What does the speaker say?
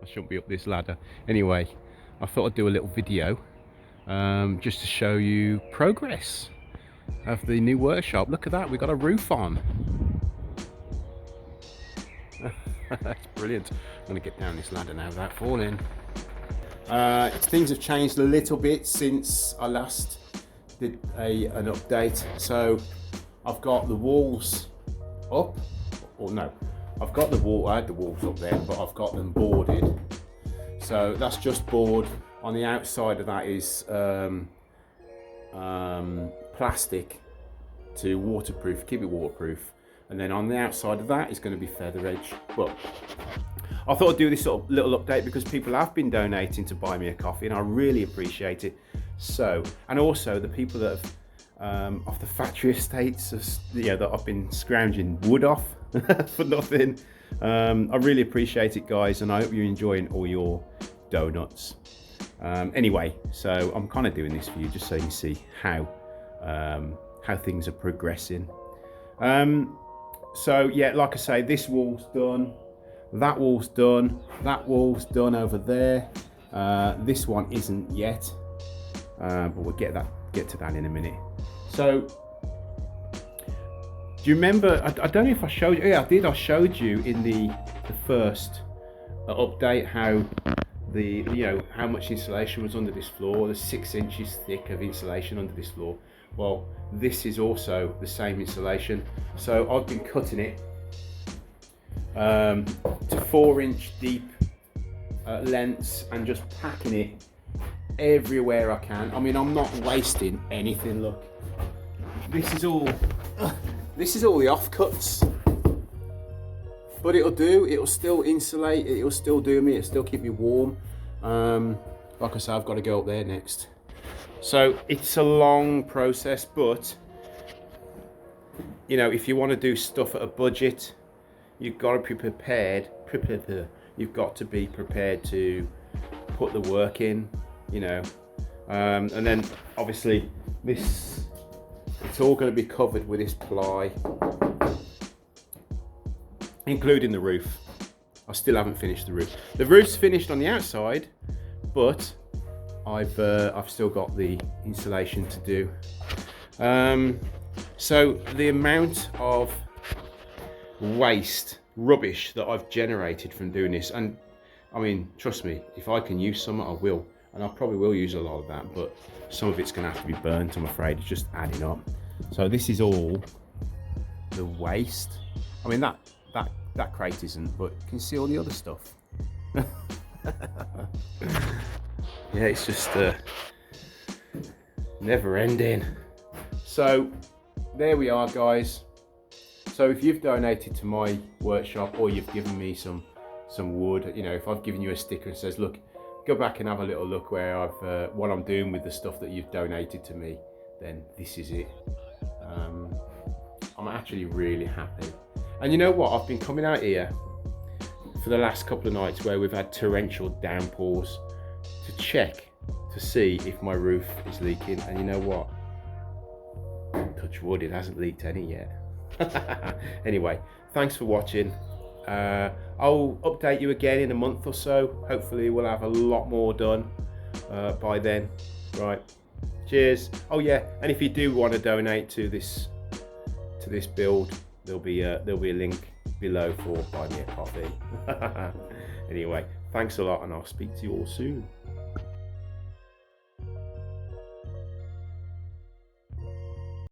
I shouldn't be up this ladder. Anyway, I thought I'd do a little video just to show you progress of the new workshop. Look at that, we got a roof on. That's brilliant. I'm going to get down this ladder now without falling. Things have changed a little bit since I last did an update. So I've got the walls up, or no, I've got the wall. I had the walls up there, but I've got them boarded. So that's just board. On the outside of that is plastic to waterproof, keep it waterproof. And then on the outside of that is going to be feather edge. But I thought I'd do this sort of little update because people have been donating to buy me a coffee, and I really appreciate it. So, and also the people that have off the factory estates, that I've been scrounging wood off for nothing. I really appreciate it, guys, and I hope you're enjoying all your donuts. Anyway, so I'm kind of doing this for you just so you can see how things are progressing. So yeah, like I say, this wall's done, that wall's done, that wall's done over there. This one isn't yet, but we'll get to that in a minute. So, do you remember? I don't know if I showed you. Yeah, I did. I showed you in the first update how how much insulation was under this floor. There's 6 inches thick of insulation under this floor. Well, this is also the same insulation. So I've been cutting it to 4-inch deep lengths and just packing it everywhere I can. I mean, I'm not wasting anything. Look, this is all the offcuts, but it'll do. It'll still insulate. It'll still do me. It'll still keep me warm. Like I say, I've got to go up there next. So it's a long process, but if you want to do stuff at a budget, you've got to be prepared. You've got to be prepared to put the work in, and then obviously it's all going to be covered with this ply, including the roof. I still haven't finished the roof. The roof's finished on the outside, but I've still got the insulation to do. So the amount of rubbish that I've generated from doing this, and I mean, trust me, if I can use some, I will, and I probably will use a lot of that, but some of it's going to have to be burnt, I'm afraid. It's just adding up. So this is all the waste. I mean, that crate isn't, but you can see all the other stuff. Yeah, it's just never ending. So there we are, guys. So if you've donated to my workshop, or you've given me some wood, if I've given you a sticker and says, look, go back and have a little look where what I'm doing with the stuff that you've donated to me, then this is it. I'm actually really happy. And you know what? I've been coming out here for the last couple of nights where we've had torrential downpours to check to see if my roof is leaking, and you know what? Touch wood, it hasn't leaked any yet. Anyway, thanks for watching. I'll update you again in a month or so. Hopefully we'll have a lot more done by then. Right, cheers. Oh yeah, and if you do want to donate to this build, there'll be a link below for buy me a coffee. Anyway, thanks a lot, and I'll speak to you all soon.